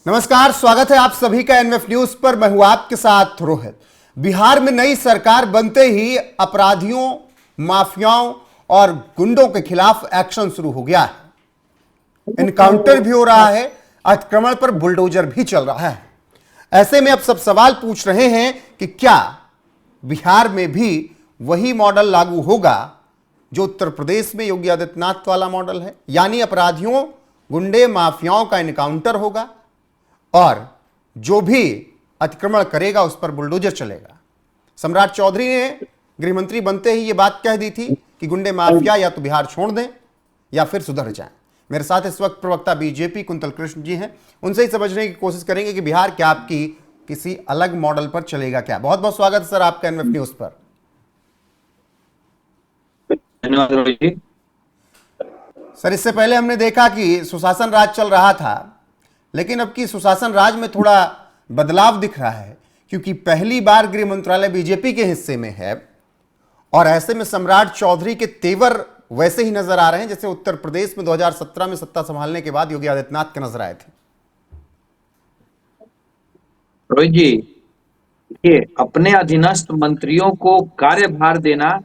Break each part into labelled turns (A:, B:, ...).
A: नमस्कार, स्वागत है आप सभी का एनएफ न्यूज पर। मैं हूं आपके साथ रोहित। बिहार में नई सरकार बनते ही अपराधियों, माफियाओं और गुंडों के खिलाफ एक्शन शुरू हो गया है। इनकाउंटर भी हो रहा है, अतिक्रमण पर बुलडोजर भी चल रहा है। ऐसे में अब सब सवाल पूछ रहे हैं कि क्या बिहार में भी वही मॉडल लागू होगा जो उत्तर प्रदेश में योगी आदित्यनाथ वाला मॉडल है, यानी अपराधियों, गुंडे, माफियाओं का इनकाउंटर होगा और जो भी अतिक्रमण करेगा उस पर बुलडोजर चलेगा। सम्राट चौधरी ने गृह मंत्री बनते ही यह बात कह दी थी कि गुंडे माफिया या तो बिहार छोड़ दें या फिर सुधर जाएं। मेरे साथ इस वक्त प्रवक्ता बीजेपी कुंतल कृष्ण जी हैं, उनसे ही समझने की कोशिश करेंगे कि बिहार क्या आपकी किसी अलग मॉडल पर चलेगा क्या। बहुत बहुत स्वागत है सर आपका एनएफ न्यूज पर।
B: धन्यवाद रोहित जी।
A: सर, इससे पहले हमने देखा कि सुशासन राज चल रहा था, लेकिन अब की सुशासन राज में थोड़ा बदलाव दिख रहा है, क्योंकि पहली बार गृह मंत्रालय बीजेपी के हिस्से में है और ऐसे में सम्राट चौधरी के तेवर वैसे ही नजर आ रहे हैं जैसे उत्तर प्रदेश में 2017 में सत्ता संभालने के बाद योगी आदित्यनाथ के नजर आए थे।
B: रोहित जी, देखिए, अपने अधीनस्थ मंत्रियों को कार्यभार देना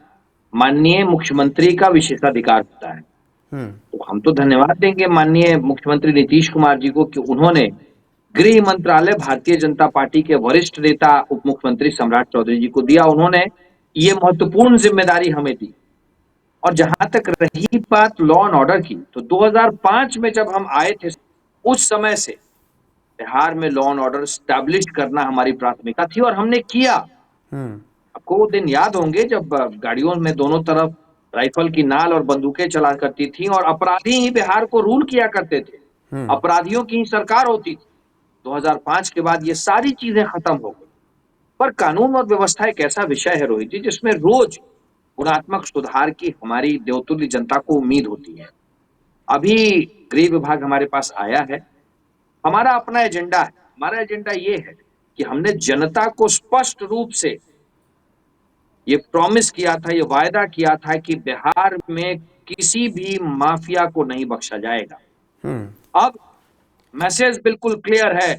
B: माननीय मुख्यमंत्री का विशेषाधिकार होता है। तो हम तो धन्यवाद देंगे माननीय मुख्यमंत्री नीतीश कुमार जी को कि उन्होंने गृह मंत्रालय भारतीय जनता पार्टी के वरिष्ठ नेता उप मुख्यमंत्री सम्राट चौधरी जी को दिया। उन्होंने ये महत्वपूर्ण जिम्मेदारी हमें दी। और जहां तक रही बात लॉ एंड ऑर्डर की, तो 2005 में जब हम आए थे, उस समय से बिहार में लॉ एंड ऑर्डर स्टैब्लिश करना हमारी प्राथमिकता थी और हमने किया। आपको वो दिन याद होंगे जब गाड़ियों में दोनों तरफ राइफल की नाल और बंदूकें चला करती थी और अपराधी ही बिहार को रूल किया करते थे, अपराधियों की ही सरकार होती थी। 2005 के बाद ये सारी चीजें खत्म हो गई। पर कानून और व्यवस्था एक ऐसा विषय है रोहित जी, जिसमें रोज गुणात्मक सुधार की हमारी देवतुल्य जनता को उम्मीद होती है। अभी गृह विभाग हमारे पास आया है, हमारा अपना एजेंडा है। हमारा एजेंडा ये है कि हमने जनता को स्पष्ट रूप से ये प्रॉमिस किया था, ये वायदा किया था कि बिहार में किसी भी माफिया को नहीं बख्शा जाएगा। अब मैसेज बिल्कुल क्लियर है,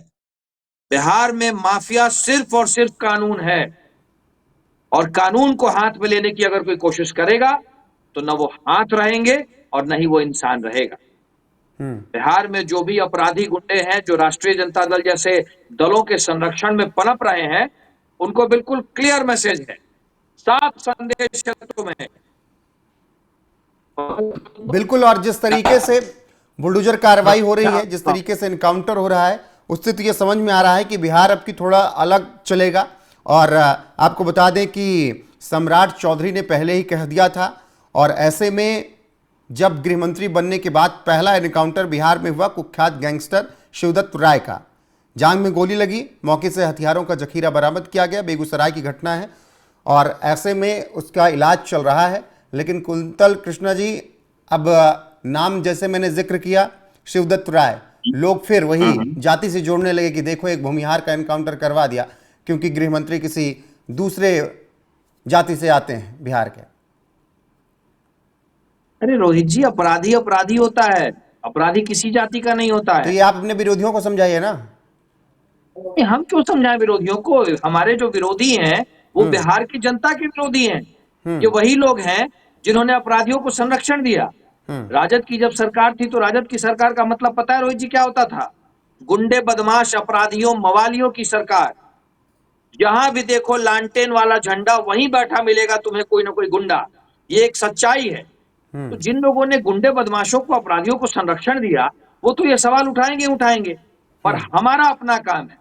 B: बिहार में माफिया सिर्फ और सिर्फ कानून है और कानून को हाथ में लेने की अगर कोई कोशिश करेगा तो न वो हाथ रहेंगे और न ही वो इंसान रहेगा। बिहार में जो भी अपराधी गुंडे हैं जो राष्ट्रीय जनता दल जैसे दलों के संरक्षण में पनप रहे हैं, उनको बिल्कुल क्लियर मैसेज है, साफ संदेश तुम्हें है।
A: बिल्कुल, और जिस तरीके से बुलडोजर कार्रवाई हो रही है, जिस तरीके से इनकाउंटर हो रहा है, उससे तो ये समझ में आ रहा है कि बिहार अब की थोड़ा अलग चलेगा। और आपको बता दें कि सम्राट चौधरी ने पहले ही कह दिया था, और ऐसे में जब गृह मंत्री बनने के बाद पहला इनकाउंटर बिहार में हुआ कुख्यात गैंगस्टर शिवदत्त राय का। जांग में गोली लगी, मौके से हथियारों का जखीरा बरामद किया गया। बेगूसराय की घटना है और ऐसे में उसका इलाज चल रहा है। लेकिन कुंतल कृष्णा जी, अब नाम जैसे मैंने जिक्र किया शिवदत्त राय, लोग फिर वही जाति से जोड़ने लगे कि देखो एक भूमिहार का एनकाउंटर करवा दिया क्योंकि गृह मंत्री किसी दूसरे जाति से आते हैं बिहार के।
B: अरे रोहित जी, अपराधी अपराधी होता है, अपराधी किसी जाति का नहीं होता
A: तो
B: है।
A: ये आप अपने विरोधियों को समझाइए ना।
B: हम क्यों समझाएं विरोधियों को? हमारे जो विरोधी हैं वो बिहार की जनता के विरोधी हैं। ये वही लोग हैं जिन्होंने अपराधियों को संरक्षण दिया। राजद की जब सरकार थी तो राजद की सरकार का मतलब पता है रोहित जी क्या होता था? गुंडे, बदमाश, अपराधियों, मवालियों की सरकार। जहां भी देखो लालटेन वाला झंडा, वहीं बैठा मिलेगा तुम्हें कोई ना कोई गुंडा। ये एक सच्चाई है। तो जिन लोगों ने गुंडे, बदमाशों को, अपराधियों को संरक्षण दिया, वो तो ये सवाल उठाएंगे। पर हमारा अपना काम है।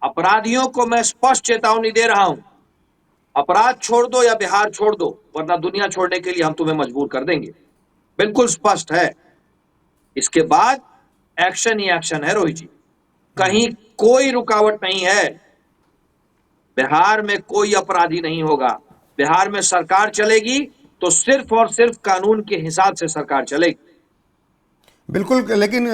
B: अपराधियों को मैं स्पष्ट चेतावनी दे रहा हूं, अपराध छोड़ दो या बिहार छोड़ दो, वरना दुनिया छोड़ने के लिए हम तुम्हें मजबूर कर देंगे। बिल्कुल स्पष्ट है। इसके बाद एक्शन ही एक्शन है रोहित जी, कहीं कोई रुकावट नहीं है। बिहार में कोई अपराधी नहीं होगा। बिहार में सरकार चलेगी तो सिर्फ और सिर्फ कानून के हिसाब से सरकार चलेगी।
A: बिल्कुल, लेकिन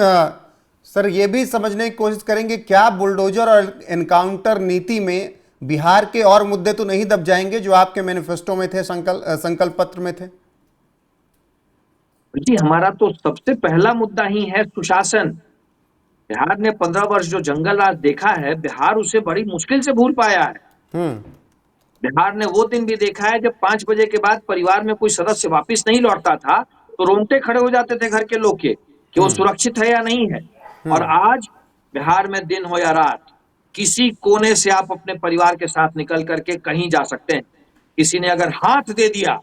A: सर ये भी समझने की कोशिश करेंगे, क्या बुलडोजर और एनकाउंटर नीति में बिहार के और मुद्दे तो नहीं दब जाएंगे जो आपके मैनिफेस्टो में थे, संकल्प पत्र में थे?
B: जी, हमारा तो सबसे पहला मुद्दा ही है सुशासन। बिहार ने 15 वर्ष जो जंगल राज देखा है, बिहार उसे बड़ी मुश्किल से भूल पाया है। बिहार ने वो दिन भी देखा है जब 5 बजे के बाद परिवार में कोई सदस्य वापस नहीं लौटता था, तो रोंगटे खड़े हो जाते थे घर के लोग के कि वो सुरक्षित है या नहीं है। और आज बिहार में दिन हो या रात, किसी कोने से आप अपने परिवार के साथ निकल करके कहीं जा सकते हैं। किसी ने अगर हाथ दे दिया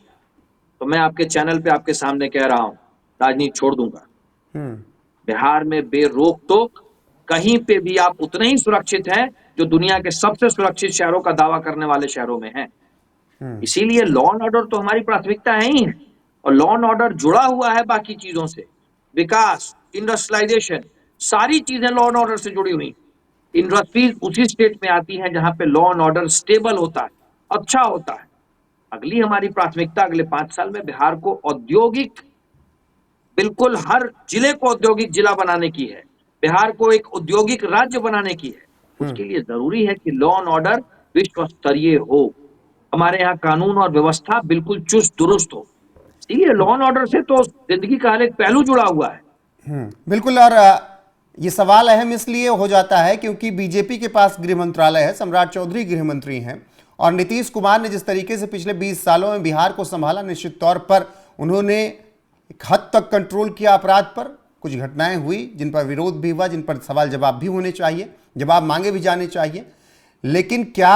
B: तो मैं आपके चैनल पे आपके सामने कह रहा हूं, राजनीति छोड़ दूंगा। बिहार में बेरोक टोक कहीं पे भी आप उतने ही सुरक्षित हैं जो दुनिया के सबसे सुरक्षित शहरों का दावा करने वाले शहरों में हैं। इसीलिए लॉ एंड ऑर्डर तो हमारी प्राथमिकता है ही है, और लॉ एंड ऑर्डर जुड़ा हुआ है बाकी चीजों से। विकास, इंडस्ट्रियलाइजेशन, सारी चीजें लॉ एंड ऑर्डर से जुड़ी हुई। इंडस्ट्रीज उसी स्टेट में आती है जहां पे लॉ एंड ऑर्डर स्टेबल होता है, अच्छा होता है। अगली हमारी प्राथमिकता अगले 5 साल में बिहार को औद्योगिक, बिल्कुल हर जिले को औद्योगिक जिला बनाने की है, बिहार को एक औद्योगिक राज्य बनाने की है। उसके लिए जरूरी है कि लॉ एंड ऑर्डर विश्व स्तरीय हो, हमारे यहाँ कानून और व्यवस्था बिल्कुल चुस्त दुरुस्त हो। इसलिए लॉ एंड ऑर्डर से तो जिंदगी का हर एक पहलू जुड़ा हुआ है।
A: बिल्कुल। और ये सवाल अहम इसलिए हो जाता है क्योंकि बीजेपी के पास गृह मंत्रालय है, सम्राट चौधरी गृह मंत्री हैं, और नीतीश कुमार ने जिस तरीके से पिछले 20 सालों में बिहार को संभाला, निश्चित तौर पर उन्होंने एक हद तक कंट्रोल किया अपराध पर। कुछ घटनाएं हुई जिन पर विरोध भी हुआ, जिन पर सवाल जवाब भी होने चाहिए, जवाब मांगे भी जाने चाहिए। लेकिन क्या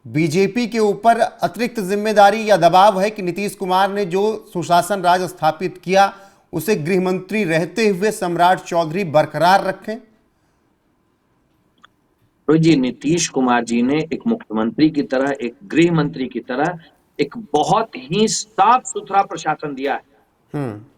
A: बीजेपी के ऊपर अतिरिक्त जिम्मेदारी या दबाव है कि नीतीश कुमार ने जो सुशासन राज स्थापित किया उसे गृह मंत्री रहते हुए सम्राट चौधरी बरकरार रखें?
B: रोहित जी, नीतीश कुमार जी ने एक मुख्यमंत्री की तरह, एक गृह मंत्री की तरह एक बहुत ही साफ सुथरा प्रशासन दिया है।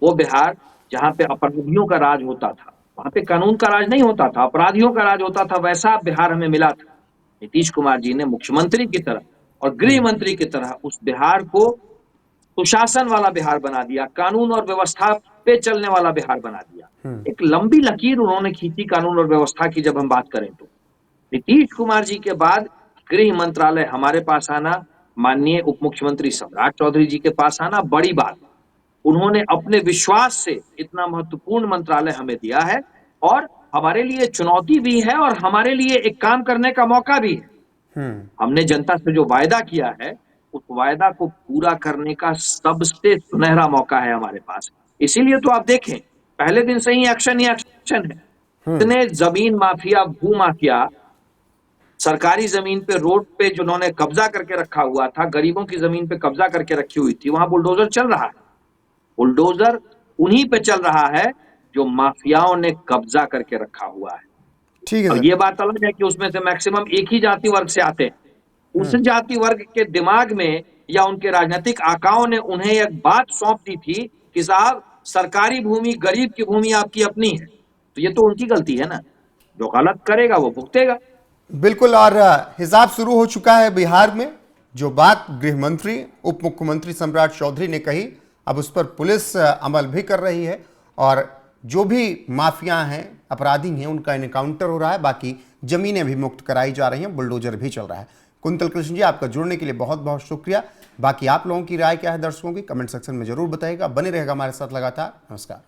B: वो बिहार जहां पे अपराधियों का राज होता था, वहां पे कानून का राज नहीं होता था, अपराधियों का राज होता था, वैसा बिहार हमें मिला था। नीतीश कुमार जी ने मुख्यमंत्री की तरह और गृह मंत्री की तरह उस बिहार को सुशासन वाला बिहार बना दिया, कानून और व्यवस्था पे चलने वाला बिहार बना दिया। एक लंबी लकीर उन्होंने खींची कानून और व्यवस्था की। जब हम बात करें तो नीतीश कुमार जी के बाद गृह मंत्रालय हमारे पास आना, माननीय उप मुख्यमंत्री सम्राट चौधरी जी के पास आना, बड़ी बात। उन्होंने अपने विश्वास से इतना महत्वपूर्ण मंत्रालय हमें दिया है, और हमारे लिए चुनौती भी है और हमारे लिए एक काम करने का मौका भी है। हमने जनता से जो वायदा किया है, उस वायदा को पूरा करने का सबसे सुनहरा मौका है हमारे पास। इसीलिए तो आप देखें, पहले दिन से ही एक्शन ही एक्शन है। इतने जमीन माफिया, भू माफिया सरकारी जमीन पे, रोड पे जिन्होंने कब्जा करके रखा हुआ था, गरीबों की जमीन पे कब्जा करके रखी हुई थी, वहां बुलडोजर चल रहा है। बुलडोजर उन्हीं पे चल रहा है जो माफियाओं ने कब्जा करके रखा हुआ है।
A: ठीक है
B: और
A: सर।
B: ये बात अलग है कि उसमें से मैक्सिमम एक ही जाति वर्ग से आते हैं। उस जाति वर्ग के दिमाग में या उनके राजनीतिक आकाओं ने उन्हें एक बात सौंप दी थी कि साहब, सरकारी भूमि गरीब की भूमि आपकी अपनी है। तो ये तो उनकी गलती है ना, जो गलत करेगा वो भुगतेगा।
A: बिल्कुल। और हिसाब शुरू हो चुका है बिहार में। जो बात गृह मंत्री उप मुख्यमंत्री सम्राट चौधरी ने कही, अब उस पर पुलिस अमल भी कर रही है, और जो भी माफिया हैं, अपराधी हैं, उनका इनकाउंटर हो रहा है। बाकी जमीनें भी मुक्त कराई जा रही हैं, बुलडोजर भी चल रहा है। कुंतल कृष्ण जी, आपका जुड़ने के लिए बहुत बहुत शुक्रिया। बाकी आप लोगों की राय क्या है दर्शकों की, कमेंट सेक्शन में जरूर बताइएगा। बने रहेगा हमारे साथ लगातार। नमस्कार।